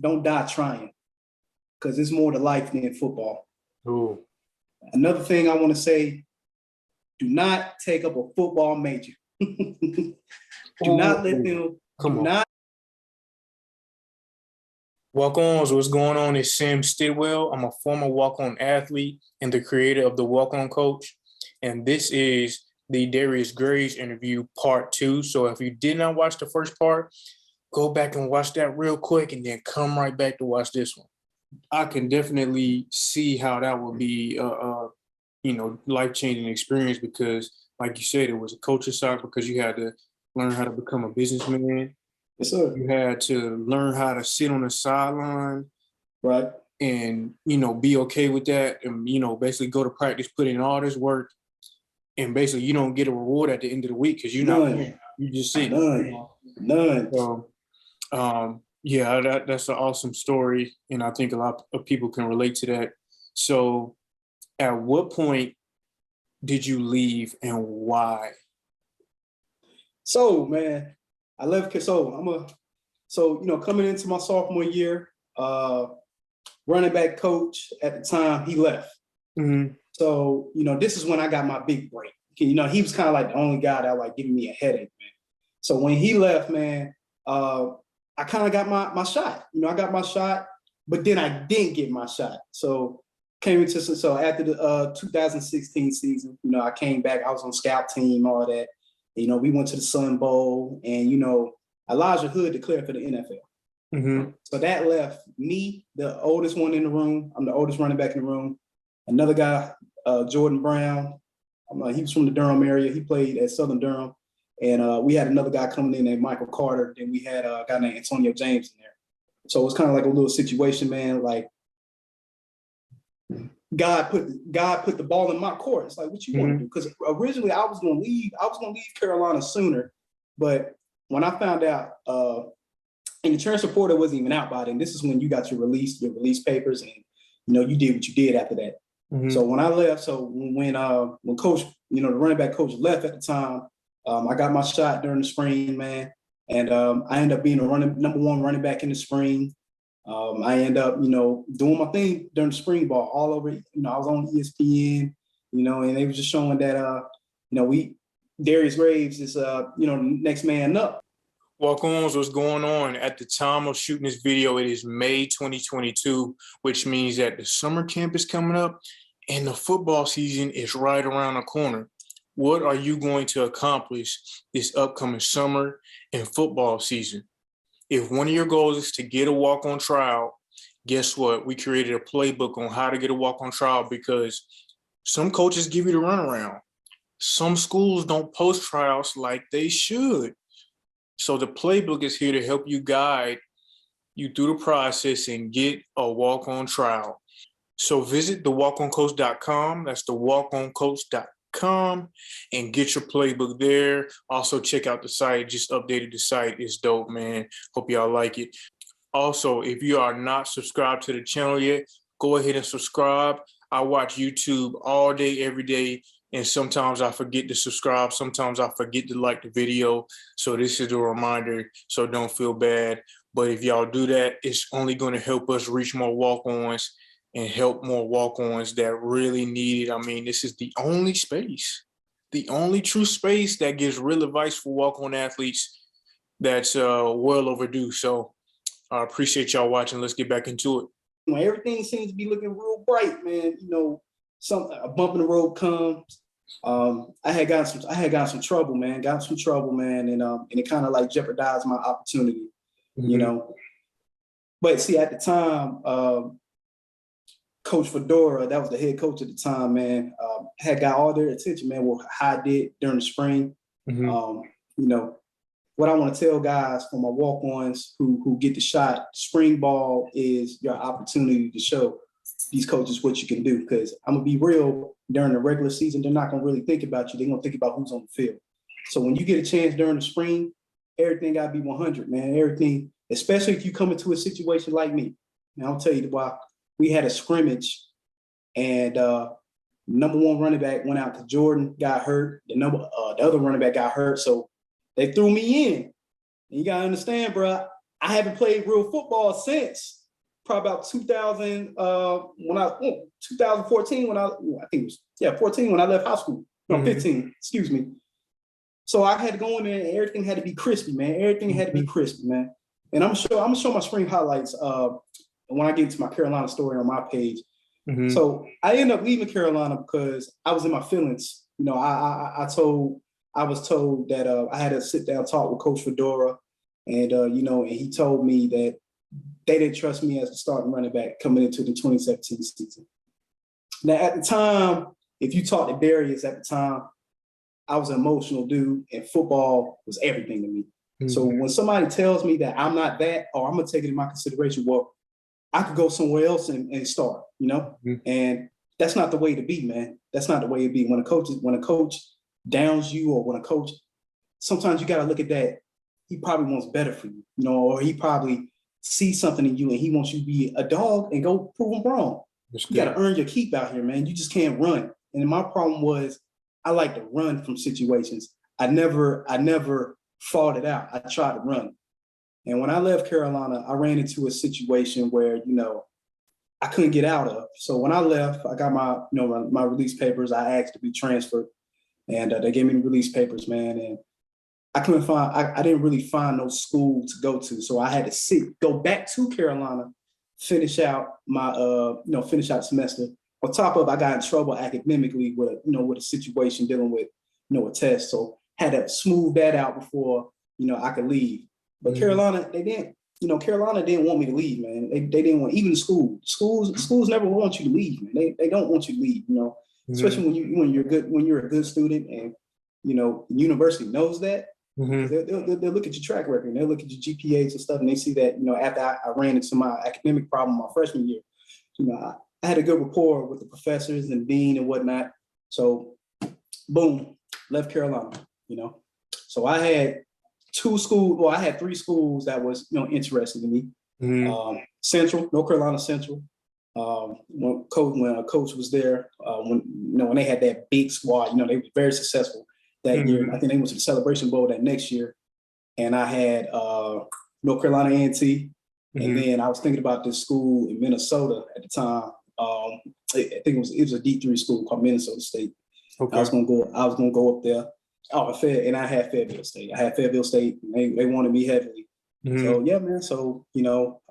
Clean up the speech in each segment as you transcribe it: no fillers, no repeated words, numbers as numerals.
don't die trying, because it's more to life than football. Ooh. Another thing I want to say, do not take up a football major. Do not let them, Come do on. not. Walk-ons, what's going on? It's Sam Stidwell. I'm a former walk-on athlete and the creator of the Walk-On Coach. And this is the Darius Graves interview part 2. So if you did not watch the first part, go back and watch that real quick and then come right back to watch this one. I can definitely see how that would be life-changing experience, because like you said, it was a culture shock because you had to learn how to become a businessman. Yes, sir. You had to learn how to sit on the sideline, Right. and, be okay with that. And, basically go to practice, put in all this work, and basically you don't get a reward at the end of the week because you're not playing. You just sit. None. So, that's an awesome story. And I think a lot of people can relate to that. So at what point did you leave and why? So, man, I left. So coming into my sophomore year, running back coach at the time, he left. Mm-hmm. So, this is when I got my big break. He was kind of like the only guy that like giving me a headache, man. So when he left, man, I kind of got my shot. I got my shot, but then I didn't get my shot. So after the 2016 season, I came back. I was on scout team, all that. We went to the Sun Bowl, and Elijah Hood declared for the NFL. Mm-hmm. So that left me, the oldest one in the room. I'm the oldest running back in the room. Another guy, Jordan Brown. He was from the Durham area. He played at Southern Durham. And we had another guy coming in named Michael Carter. Then we had a guy named Antonio James in there. So it was kind of like a little situation, man. Like God put the ball in my court. It's like, what you want to do? Because originally I was going to leave Carolina sooner, but when I found out, and the transfer portal wasn't even out by then. This is when you got your release papers, and you did what you did after that. Mm-hmm. So when I left, when coach, the running back coach left at the time, I got my shot during the spring, man, and I ended up being number one running back in the spring. I ended up, doing my thing during the spring ball all over. I was on ESPN, and they was just showing that, Darius Graves is, next man up. Walk-ons, what's going on? At the time of shooting this video, it is May 2022, which means that the summer camp is coming up and the football season is right around the corner. What are you going to accomplish this upcoming summer and football season? If one of your goals is to get a walk-on trial, guess what? We created a playbook on how to get a walk-on trial, because some coaches give you the runaround. Some schools don't post trials like they should. So the playbook is here to help you guide you through the process and get a walk-on trial. So visit thewalkoncoach.com. That's thewalkoncoach.com, and get your playbook there. Also check out the site. Just updated the site. It's dope, man. Hope y'all like it. Also, if you are not subscribed to the channel yet, go ahead and subscribe. I watch YouTube all day, every day. And sometimes I forget to subscribe. Sometimes I forget to like the video. So this is a reminder. So don't feel bad. But if y'all do that, it's only going to help us reach more walk-ons and help more walk-ons that really need it. I mean, this is the only space, the only true space that gives real advice for walk-on athletes that's well overdue. So I appreciate y'all watching. Let's get back into it. When everything seems to be looking real bright, man, a bump in the road comes. I had gotten some trouble, man. And it kind of like jeopardized my opportunity, But see, at the time, Coach Fedora, that was the head coach at the time, man, had got all their attention, man, with how I did during the spring. What I want to tell guys for my walk-ons who get the shot, spring ball is your opportunity to show these coaches what you can do. Because I'm going to be real, during the regular season, they're not going to really think about you. They're going to think about who's on the field. So when you get a chance during the spring, everything got to be 100, man. Everything, especially if you come into a situation like me. And I'll tell you why. We had a scrimmage, and number one running back went out because Jordan got hurt. The other running back got hurt. So they threw me in. And you got to understand, bro, I haven't played real football since probably about 2014 when I think it was 14 when I left high school. No, 15, excuse me. So I had to go in there and everything had to be crispy, man. Everything had to be crispy, man. And I'm gonna show my spring highlights when I get to my Carolina story on my page. So I ended up leaving Carolina because I was in my feelings. You know, I was told that I had to sit down talk with Coach Fedora, and you know, and he told me that they didn't trust me as a starting running back coming into the 2017 season. Now, at the time, if you talk to Darius at the time, I was an emotional dude, and football was everything to me. So when somebody tells me that I'm not that, or I'm gonna take it in my consideration, well, I could go somewhere else and start, you know? And that's not the way to be, man. That's not the way to be. When a coach downs you, or when a coach, sometimes you gotta look at that. He probably wants better for you, you know, or he probably sees something in you and he wants you to be a dog and go prove him wrong. You gotta earn your keep out here, man. You just can't run. And my problem was I like to run from situations. I never fought it out. I tried to run. And when I left Carolina, I ran into a situation where, you know, I couldn't get out of. So when I left, I got my, you know, my release papers. I asked to be transferred, and they gave me the release papers, man. And I couldn't find, I didn't really find no school to go to. So I had to go back to Carolina, finish out my, finish out the semester. On top of, I got in trouble academically with a situation dealing with, you know, a test. So had to smooth that out before, you know, I could leave. But Carolina, Carolina didn't want me to leave, man. They didn't want, even schools never want you to leave, man. They don't want you to leave, you know, especially when you're a good student, and, you know, the university knows that. They'll look at your track record, and they'll look at your GPAs and stuff, and they see that, you know, after I ran into my academic problem my freshman year, you know, I had a good rapport with the professors and dean and whatnot. So boom, left Carolina, you know. So I had I had three schools that was, you know, interested in me. Central, North Carolina Central. When a coach was there, when they had that big squad, you know, they were very successful that year. I think they went to the Celebration Bowl that next year. And I had North Carolina A&T. And then I was thinking about this school in Minnesota at the time. I think it was a D3 school called Minnesota State. Okay. I was gonna go up there. And I had Fayetteville State. And they wanted me heavily. So yeah, man. So, you know,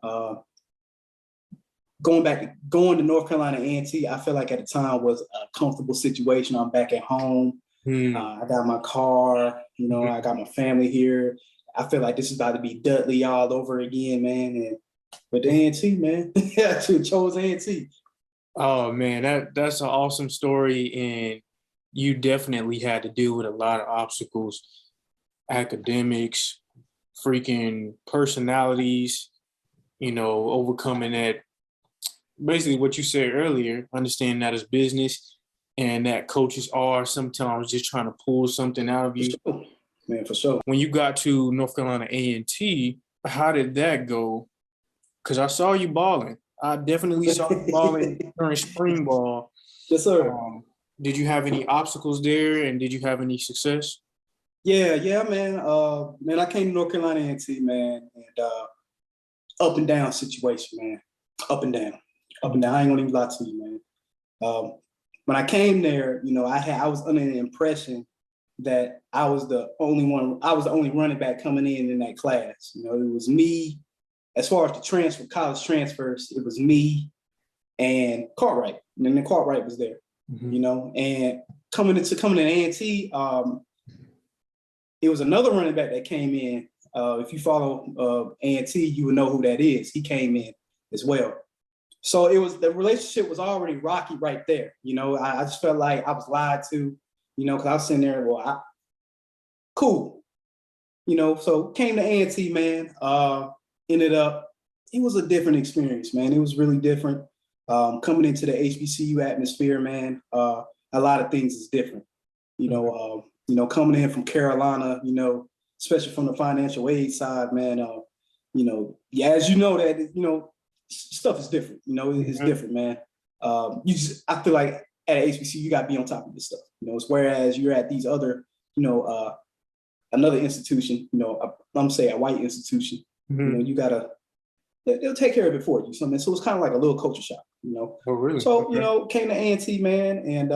going to North Carolina A&T, I feel like at the time was a comfortable situation. I'm back at home. I got my car, you know, I got my family here. I feel like this is about to be Dudley all over again, man. But the A&T, man, I chose A&T. Oh man, that's an awesome story, and you definitely had to deal with a lot of obstacles, academics, freaking personalities, you know, overcoming that. Basically what you said earlier, understanding that as business, and that coaches are sometimes just trying to pull something out of you. For sure. Man, for sure. When you got to North Carolina A&T, how did that go? Because I saw you balling. I definitely saw you balling during spring ball. Yes, sir. Did you have any obstacles there, and did you have any success? Yeah, man. Man, I came to North Carolina A&T, man, and up and down situation, man. Up and down. I ain't gonna even lie to you, man. When I came there, you know, I was under the impression that I was the only running back coming in that class. You know, it was me. As far as the college transfers, it was me and Cartwright. And then Cartwright was there, you know, and coming in A&T, it was another running back that came in. If you follow A&T, you would know who that is. He came in as well. So the relationship was already rocky right there. You know, I just felt like I was lied to, you know, because I was sitting there, cool. You know, so came to A&T, man. Ended up, it was a different experience, man. It was really different. Coming into the HBCU atmosphere, man, a lot of things is different. You know, coming in from Carolina, you know, especially from the financial aid side, man, you know, as you know that, you know, stuff is different. You know, it's different, man. I feel like at HBCU, you got to be on top of this stuff. You know, whereas you're at these other, you know, another institution, you know, I'm saying a white institution, You gotta, they'll take care of it for you. So, so it's kind of like a little culture shock, Oh, really? So, Okay. came to A&T, man. And,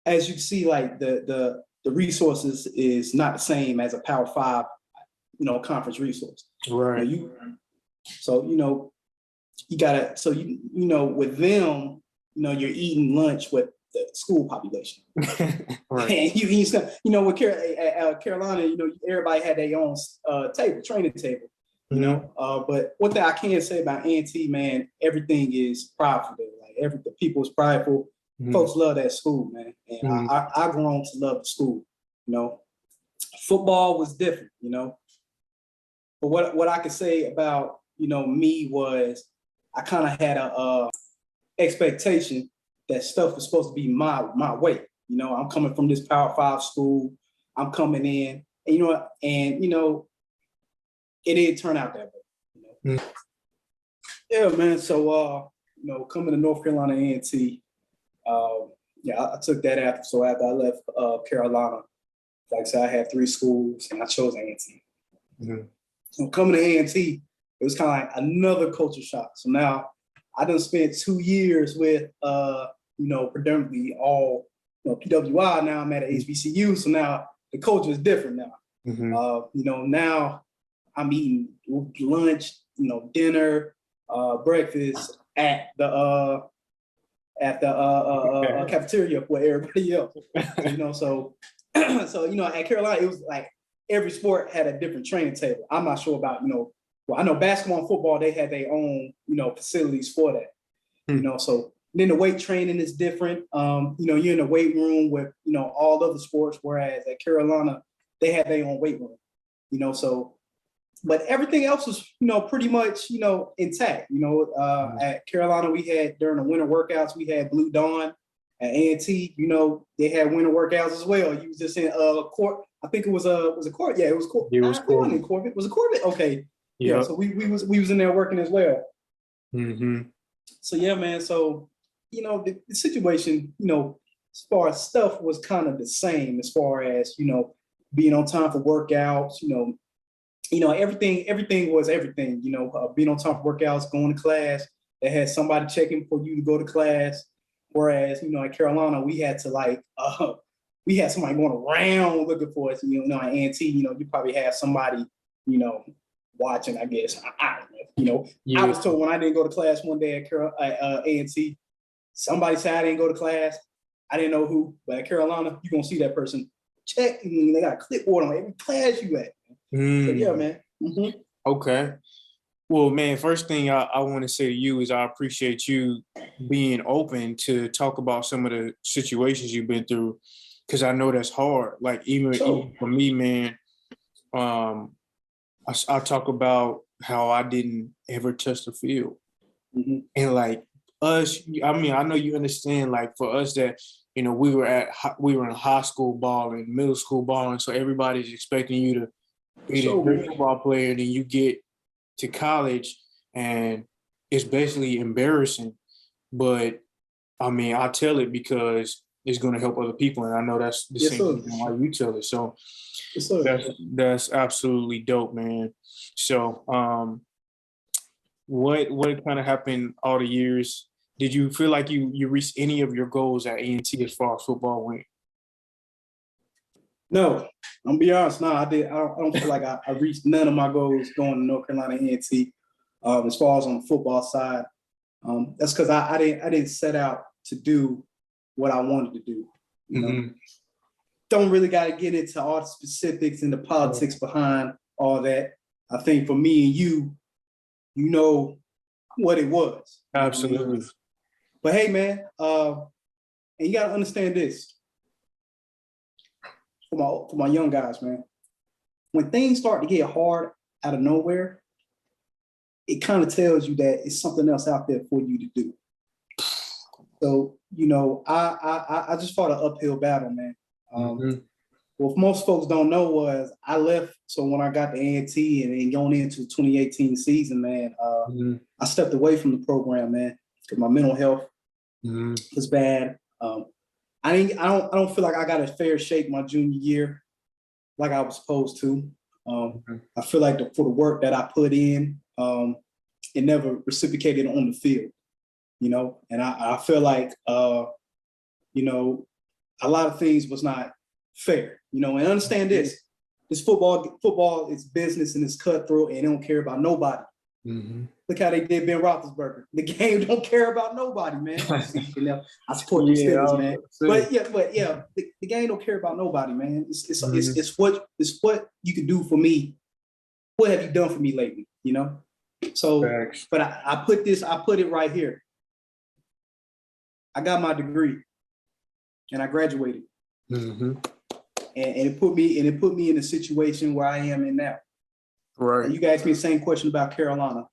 as you can see, like the resources is not the same as a Power 5, conference resource. Right. So, you gotta, so, with them, you're eating lunch with the school population. Right. And with Carolina, everybody had their own training table, but one thing I can say about A&T, man, everything is prideful there. Like the people is prideful. Folks love that school, man. And I grown to love the school, Football was different, But what I could say about, me was I kind of had a expectation that stuff was supposed to be my way. I'm coming from this Power 5 school. I'm coming in, and it didn't turn out that way. Yeah, man. So coming to North Carolina A&T, I took that after. So after I left Carolina, like I said, I had 3 schools, and I chose A&T. So coming to A&T, it was kind of like another culture shock. So now I done spent 2 years with predominantly all PWI. Now I'm at an HBCU, so now the culture is different now. Now I'm eating lunch, dinner, breakfast at the cafeteria for everybody else. So at Carolina it was like every sport had a different training table. I'm not sure about I know basketball and football, they had their own facilities for that. So then the weight training is different. You're in the weight room with all other sports, whereas at Carolina they had their own weight room. So but everything else was pretty much intact. At Carolina we had during the winter workouts we had Blue Dawn. At A&T, they had winter workouts as well. You was just in court. I think it was a court. Yeah, it was court. It was Corbett. Corbett. Was it Corbett? Okay. Yep. Yeah. So we was in there working as well. So yeah, man. So the situation, as far as stuff was kind of the same as far as being on time for workouts. Everything was everything. Being on time for workouts, going to class. They had somebody checking for you to go to class. Whereas, at Carolina, we had to we had somebody going around looking for us. At A&T, you probably have somebody, watching, I guess. I don't know. Yeah. I was told when I didn't go to class one day at A&T, somebody said I didn't go to class. I didn't know who, but at Carolina, you're going to see that person check. They got a clipboard on every class you at. So, yeah, man. Okay. Well, man, first thing I want to say to you is I appreciate you being open to talk about some of the situations you've been through, because I know that's hard. Like even for me, man, I talk about how I didn't ever touch the field. And like us, I mean, I know you understand, like for us that, we were in high school balling, middle school balling. So everybody's expecting you to be a great football player, and then you get to college and it's basically embarrassing. But I mean, I tell it because it's going to help other people. And I know that's the same reason why you tell it. So that's absolutely dope, man. So what kind of happened all the years? Did you feel like you reached any of your goals at A&T as far as football went? No, I'm gonna be honest. No, I did. I don't feel like I reached none of my goals going to North Carolina A&T. As far as on the football side, that's because I didn't set out to do what I wanted to do. Don't really got to get into all the specifics and the politics behind all that. I think for me and you know what it was. Absolutely. But hey, man, and you got to understand this. For my young guys, man, when things start to get hard out of nowhere, it kind of tells you that it's something else out there for you to do. So, I just fought an uphill battle, man. What most folks don't know was I left. So when I got to A&T and then going into the 2018 season, man, I stepped away from the program, man, because my mental health was bad. I don't feel like I got a fair shake my junior year like I was supposed to. I feel like for the work that I put in, it never reciprocated on the field, you know, and I feel like, you know, a lot of things was not fair, you know, and understand this football is business and it's cutthroat and they don't care about nobody. Look how they did Ben Roethlisberger. The game don't care about nobody, man. You know, I support the Steelers, man. But yeah, the game don't care about nobody, man. It's what you can do for me. What have you done for me lately? You know. So, but I put it right here. I got my degree, and I graduated, and it put me in a situation where I am in now. Right. And you guys asked me the same question about Carolina.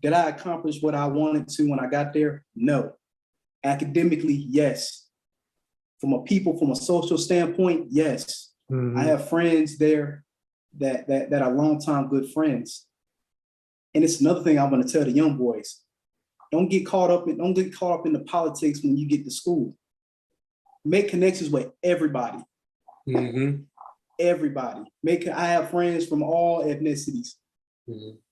Did I accomplish what I wanted to when I got there? No. Academically, yes. From a social standpoint, yes. I have friends there that are longtime good friends. And it's another thing I'm going to tell the young boys. Don't get caught up in the politics when you get to school. Make connections with everybody. Everybody. I have friends from all ethnicities.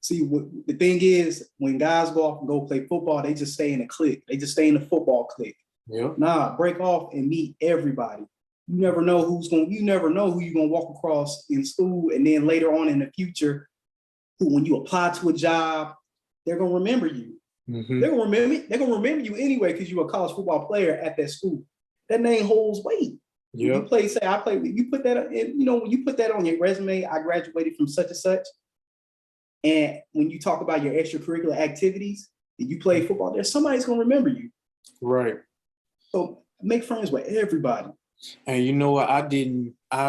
See, the thing is, when guys go off and go play football, they just stay in a clique. They just stay in the football clique. Nah, break off and meet everybody. You never know who you're gonna walk across in school, and then later on in the future, when you apply to a job, they're gonna remember you. They're gonna remember you anyway because you're a college football player at that school. That name holds weight. You play, say I played. You put that in, you know, when you put that on your resume, I graduated from such and such. And when you talk about your extracurricular activities, and you play football, somebody's gonna remember you. Right. So make friends with everybody. And you know what? I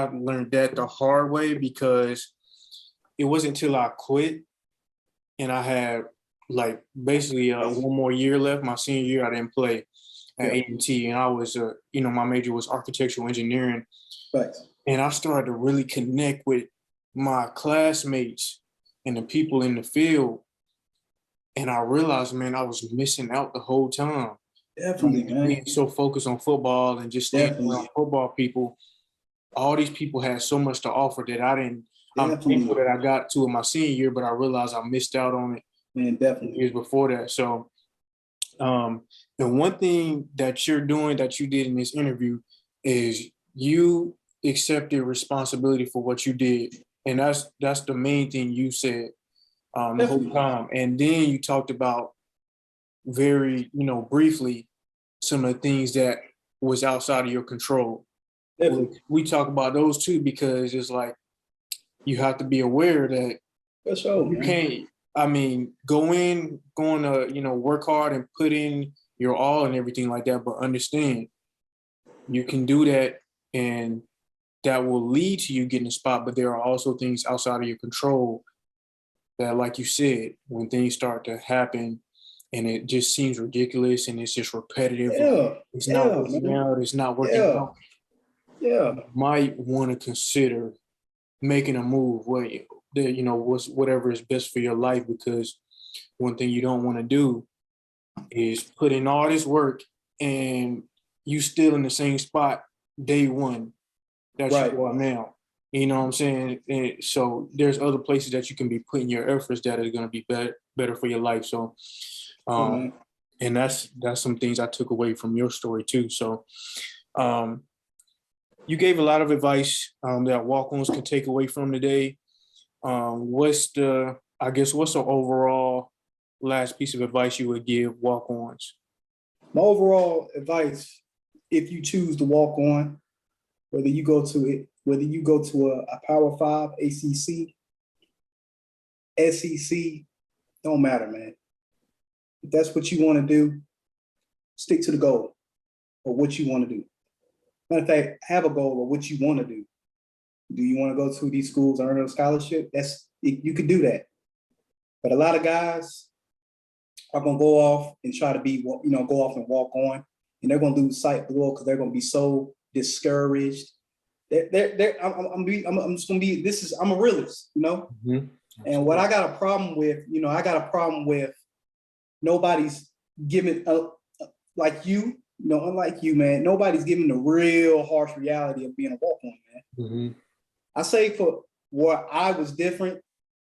learned that the hard way because it wasn't until I quit and I had like basically one more year left. My senior year, I didn't play at A&T, and I was, you know, my major was architectural engineering. Right. And I started to really connect with my classmates and the people in the field. And I realized, man, I was missing out the whole time. Definitely, man. Being so focused on football and just staying around football people. All these people had so much to offer that I didn't. I'm thankful that I got to in my senior year, but I realized I missed out on it. Man, definitely. Years before that. So, the one thing that you're doing that you did in this interview is you accepted responsibility for what you did, and that's the main thing you said the whole time. And then you talked about very, you know, briefly some of the things that was outside of your control. We talk about those too because it's like you have to be aware that you can't. I mean, going to, you know, work hard and put in your all and everything like that, but understand you can do that and that will lead to you getting a spot, but there are also things outside of your control that, like you said, when things start to happen and it just seems ridiculous and it's just repetitive, it's not working out, it's not working out. You might want to consider making a move where you know whatever is best for your life, because one thing you don't want to do is put in all this work and you still in the same spot day one that you are now. You know what I'm saying? And so there's other places that you can be putting your efforts that are going to be better for your life. So, and that's some things I took away from your story too. So, you gave a lot of advice that walk-ons can take away from today. What's the overall last piece of advice you would give walk-ons? My overall advice, if you choose to walk on, whether you go to a Power 5, ACC, SEC, don't matter, man. If that's what you want to do, stick to the goal or what you want to do. Matter of fact, have a goal of what you want to do. Do you want to go to these schools and earn a scholarship? You could do that. But a lot of guys are going to go off and try to go off and walk on, and they're going to lose sight below because they're going to be so discouraged. I'm a realist, you know? And what I got a problem with, nobody's giving like you, unlike you, man, nobody's giving the real harsh reality of being a walk-on, man. I say for where I was different,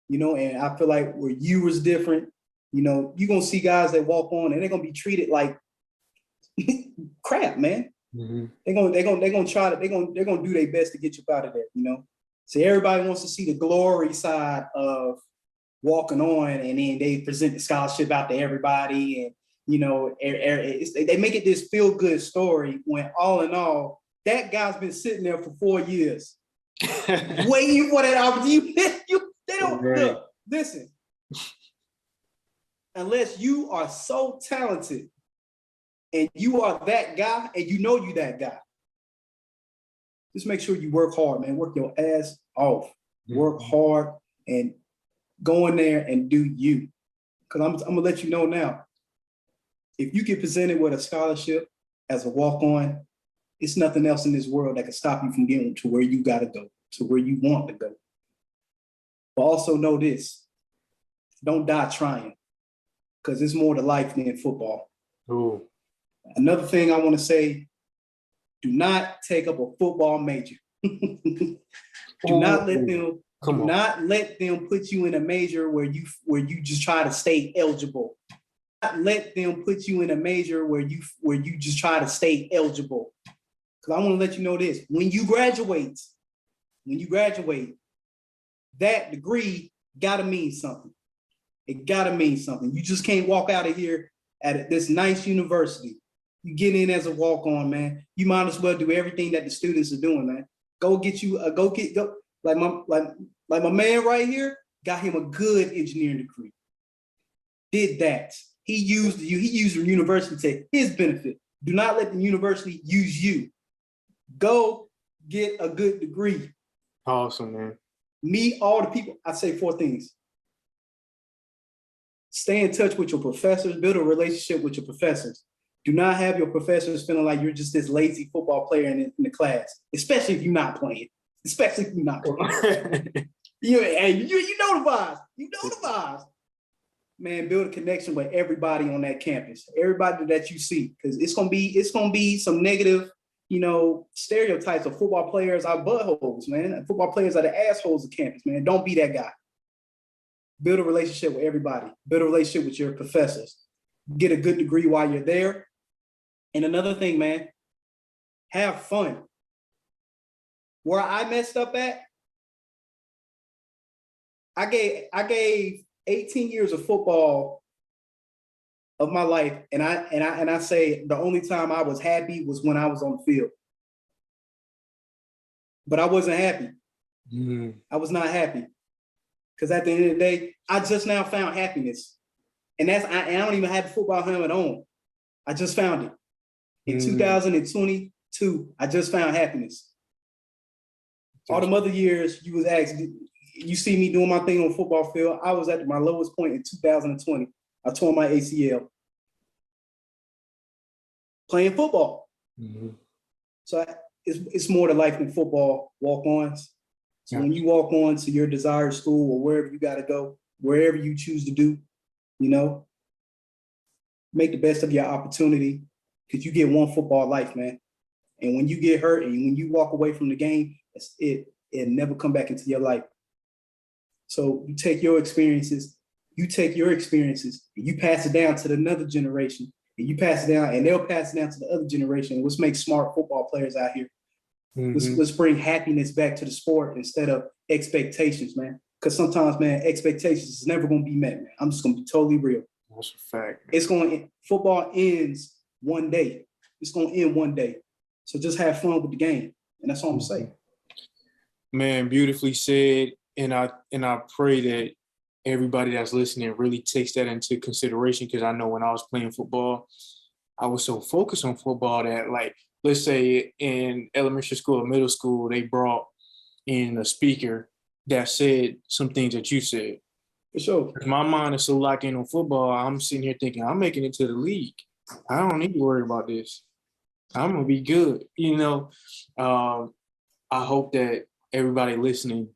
you know, and I feel like where you was different, you know, you're gonna see guys that walk on and they're gonna be treated like crap, man. Mm-hmm. They're gonna try to, they're gonna do their best to get you out of there, you know. So everybody wants to see the glory side of walking on, and then they present the scholarship out to everybody, and you know, they make it this feel-good story when all in all, that guy's been sitting there for 4 years waiting for that opportunity. They don't look, listen, unless you are so talented and you are that guy and you know you that guy, just make sure you work hard, man. Work your ass off. Work hard and go in there and do you. Because I'm gonna let you know now, if you get presented with a scholarship as a walk-on, it's nothing else in this world that can stop you from getting to where you gotta go, to where you want to go. But also know this, don't die trying, because it's more to life than football. Ooh. Another thing I want to say, do not take up a football major. Do not let them put you in a major where you just try to stay eligible. Not let them put you in a major where you just try to stay eligible. Because I want to let you know this: when you graduate, that degree gotta mean something. It gotta mean something. You just can't walk out of here at this nice university. You get in as a walk-on, man. You might as well do everything that the students are doing, man. Go like my man right here got him a good engineering degree. Did that. He used the university to his benefit. Do not let the university use you. Go get a good degree. Awesome, man. Meet all the people. I say 4 things. Stay in touch with your professors. Build a relationship with your professors. Do not have your professors feeling like you're just this lazy football player in the class, especially if you're not playing. You know the vibes. You know the vibes. Man, build a connection with everybody on that campus, everybody that you see, because it's gonna be some negative, you know, stereotypes of football players are buttholes, man. And football players are the assholes of campus, man. Don't be that guy. Build a relationship with everybody. Build a relationship with your professors. Get a good degree while you're there. And another thing, man, have fun. Where I messed up at, I gave 18 years of football of my life, and I say the only time I was happy was when I was on the field. But I wasn't happy. I was not happy. Because at the end of the day, I just now found happiness. And I don't even have the football helmet on. I just found it. In 2022, I just found happiness. All the other years, you was asked, you see me doing my thing on the football field. I was at my lowest point in 2020. I tore my ACL. Playing football. So it's more to life than football, walk-ons. So when you walk on to your desired school or wherever you got to go, wherever you choose to do, you know, make the best of your opportunity, because you get one football life, man. And when you get hurt and when you walk away from the game, it never come back into your life. So you take your experiences, and you pass it down to another generation, and you pass it down, and they'll pass it down to the other generation. Let's make smart football players out here. Let's bring happiness back to the sport instead of expectations, man. Because sometimes, man, expectations is never going to be met, man. I'm just going to be totally real. That's a fact. Football ends one day. It's going to end one day. So just have fun with the game. And that's all I'm saying. Man, beautifully said. And I pray that everybody that's listening really takes that into consideration, because I know when I was playing football, I was so focused on football that, like, let's say in elementary school or middle school, they brought in a speaker that said some things that you said. For sure. My mind is so locked in on football, I'm sitting here thinking, I'm making it to the league. I don't need to worry about this. I'm going to be good. You know, I hope that everybody listening,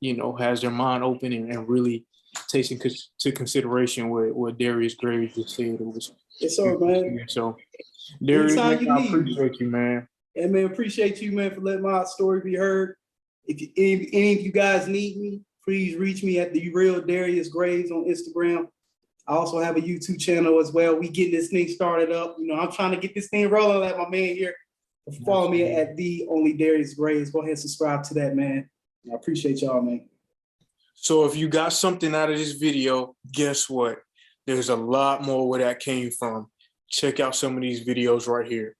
you know, has their mind open and really takes into consideration what Darius Graves just said. It was, yes, sir, man. So, Darius, I appreciate you, man. And man, appreciate you, man, for letting my story be heard. If any of you guys need me, please reach me at the real Darius Graves on Instagram. I also have a YouTube channel as well. We getting this thing started up. You know, I'm trying to get this thing rolling. Like my man here. Follow me at the only Darius Graves. Go ahead and subscribe to that, man. I appreciate y'all, man. So if you got something out of this video, guess what? There's a lot more where that came from. Check out some of these videos right here.